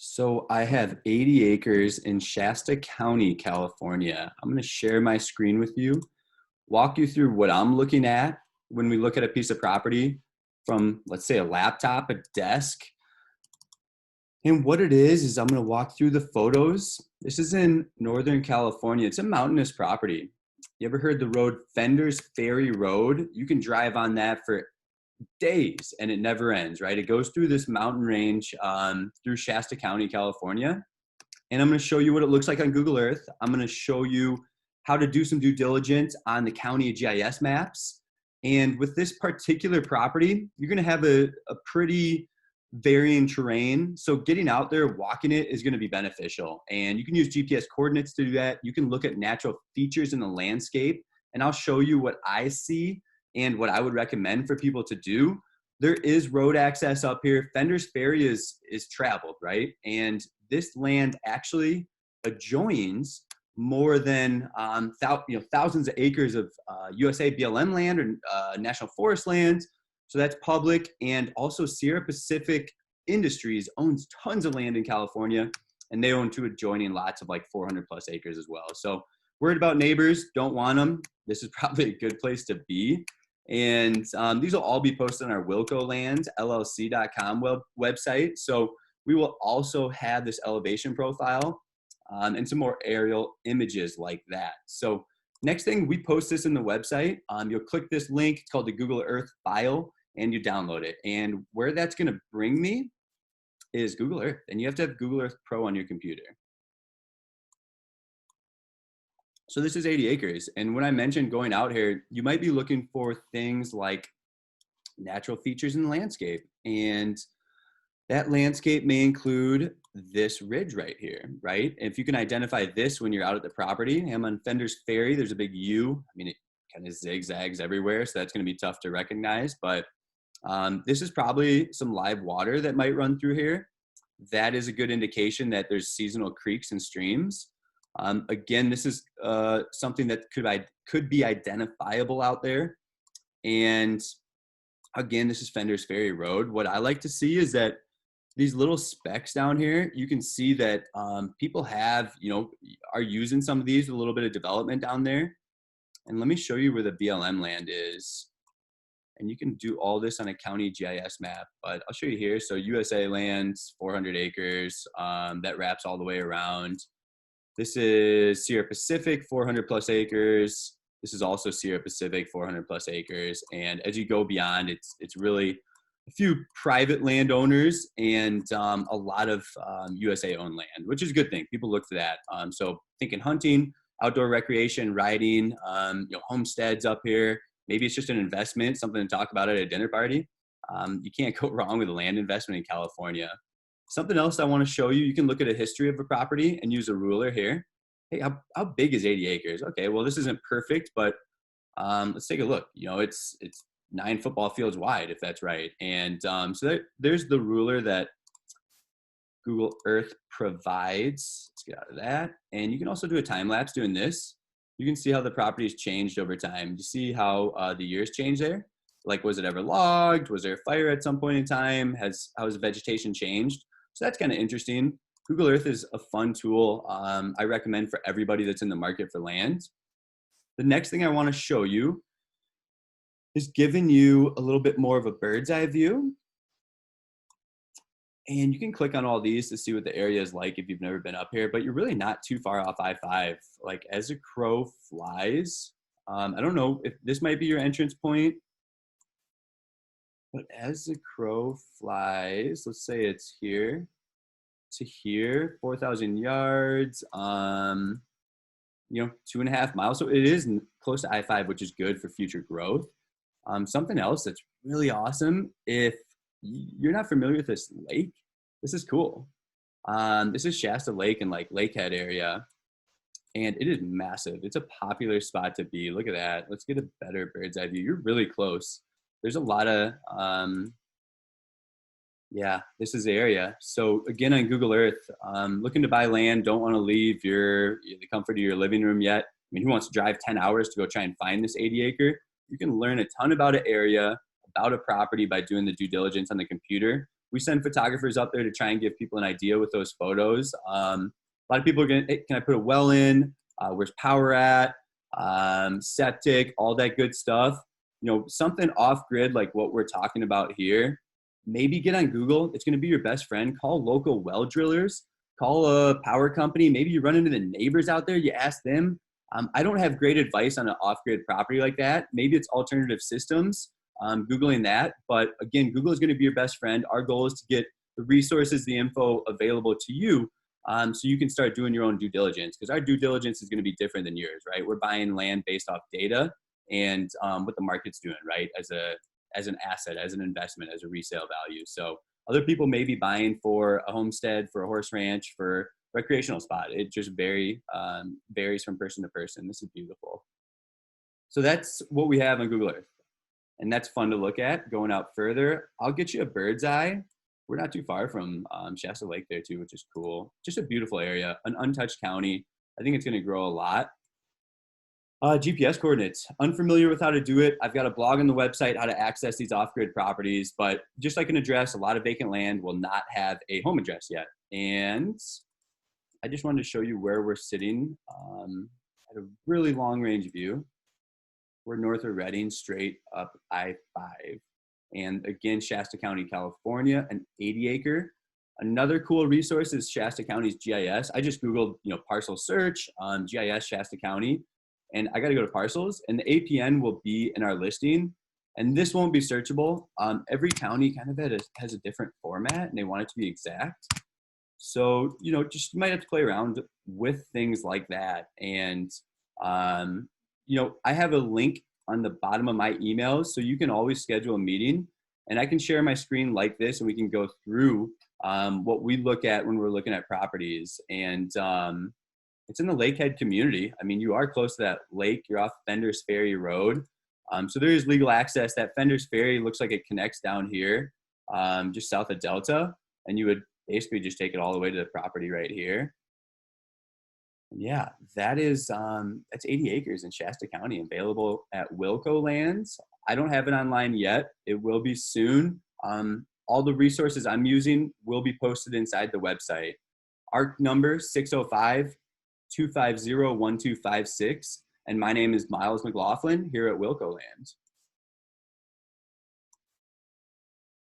So I have 80 acres in Shasta County, California. I'm going to share my screen with you, walk you through what I'm looking at when we look at a piece of property from, let's say, a laptop, a desk. And what it is I'm going to walk through the photos. This is in Northern California. It's a mountainous property. You ever heard the road Fenders Ferry Road? You can drive on that for days and it never ends, right? It goes through this mountain range through Shasta County, California. And I'm going to show you what it looks like on Google Earth. I'm going to show you how to do some due diligence on the county GIS maps. And with this particular property, you're going to have a pretty varying terrain. So getting out there, walking it is going to be beneficial. And you can use GPS coordinates to do that. You can look at natural features in the landscape. And I'll show you what I see and what I would recommend for people to do. There is road access up here. Fenders Ferry is traveled, right? And this land actually adjoins more than thousands of acres of USA BLM land or National Forest lands. So that's public. And also Sierra Pacific Industries owns tons of land in California, and they own two adjoining lots of like 400 plus acres as well. So worried about neighbors, don't want them. This is probably a good place to be. And these will all be posted on our Wilco Lands, LLC.com website. So we will also have this elevation profile and some more aerial images like that. So next thing, we post this in the website. You'll click this link. It's called the Google Earth file, and you download it. And where that's going to bring me is Google Earth. And you have to have Google Earth Pro on your computer. So this is 80 acres. And when I mentioned going out here, you might be looking for things like natural features in the landscape. And that landscape may include this ridge right here, right? If you can identify this when you're out at the property, I'm on Fenders Ferry, there's a big U. I mean, it kind of zigzags everywhere, so that's gonna be tough to recognize, but this is probably some live water that might run through here. That is a good indication that there's seasonal creeks and streams. Again, this is something that could be identifiable out there. And again, this is Fenders Ferry Road. What I like to see is that these little specks down here, you can see that people are using some of these with a little bit of development down there. And let me show you where the BLM land is. And you can do all this on a county GIS map, but I'll show you here. So USA lands, 400 acres, that wraps all the way around. This is Sierra Pacific, 400 plus acres. This is also Sierra Pacific, 400 plus acres. And as you go beyond, it's really a few private landowners and a lot of USA owned land, which is a good thing. People look for that. So thinking hunting, outdoor recreation, riding, homesteads up here. Maybe it's just an investment, something to talk about at a dinner party. You can't go wrong with a land investment in California. Something else I want to show you, you can look at a history of a property and use a ruler here. Hey, how big is 80 acres? Okay, well, this isn't perfect, but let's take a look. It's 9 football fields wide, if that's right. And so there's the ruler that Google Earth provides. Let's get out of that. And you can also do a time lapse doing this. You can see how the property's changed over time. You see how the years changed there? Like, was it ever logged? Was there a fire at some point in time? How has vegetation changed? So that's kind of interesting. Google Earth is a fun tool I recommend for everybody that's in the market for land. The next thing I want to show you is giving you a little bit more of a bird's eye view. And you can click on all these to see what the area is like if you've never been up here, but you're really not too far off I-5. Like, as a crow flies, I don't know if this might be your entrance point, but as the crow flies, let's say it's here to here, 4,000 yards, 2.5 miles. So it is close to I-5, which is good for future growth. Something else that's really awesome, if you're not familiar with this lake, this is cool. This is Shasta Lake in like Lakehead area, and it is massive. It's a popular spot to be. Look at that. Let's get a better bird's eye view. You're really close. There's a lot of, this is the area. So again, on Google Earth, looking to buy land, don't want to leave the comfort of your living room yet. I mean, who wants to drive 10 hours to go try and find this 80 acre? You can learn a ton about an area, about a property by doing the due diligence on the computer. we send photographers up there to try and give people an idea with those photos. A lot of people are going to, hey, can I put a well in? Where's power at? Septic, all that good stuff. You know, something off grid like what we're talking about here. Maybe get on Google. It's going to be your best friend. Call local well drillers. Call a power company. Maybe you run into the neighbors out there. You ask them. I don't have great advice on an off-grid property like that. Maybe it's alternative systems. Googling that. But again, Google is going to be your best friend. Our goal is to get the resources, the info available to you, so you can start doing your own due diligence, because our due diligence is going to be different than yours, right? We're buying land based off data and what the market's doing, right? As an asset, as an investment, as a resale value. So other people may be buying for a homestead, for a horse ranch, for recreational spot. It just varies from person to person. This is beautiful. So that's what we have on Google Earth. And that's fun to look at. Going out further, I'll get you a bird's eye. We're not too far from Shasta Lake there too, which is cool. Just a beautiful area, an untouched county. I think it's going to grow a lot. GPS coordinates. Unfamiliar with how to do it. I've got a blog on the website, how to access these off-grid properties, but just like an address, a lot of vacant land will not have a home address yet. And I just wanted to show you where we're sitting at a really long range view. We're north of Redding, straight up I-5. And again, Shasta County, California, an 80-acre. Another cool resource is Shasta County's GIS. I just Googled, parcel search on GIS Shasta County, and I got to go to parcels, and the APN will be in our listing. And this won't be searchable. Every county kind of has a different format, and they want it to be exact. So, just you might have to play around with things like that. And, I have a link on the bottom of my emails, so you can always schedule a meeting, and I can share my screen like this, and we can go through what we look at when we're looking at properties. And it's in the Lakehead community. I mean, you are close to that lake. You're off Fenders Ferry Road. So there is legal access. That Fenders Ferry looks like it connects down here, just south of Delta, and you would basically just take it all the way to the property right here. And yeah, that's 80 acres in Shasta County, available at Wilco Lands. I don't have it online yet. It will be soon. All the resources I'm using will be posted inside the website. Our number 605-250-1256. And my name is Miles McLaughlin here at Wilco Lands.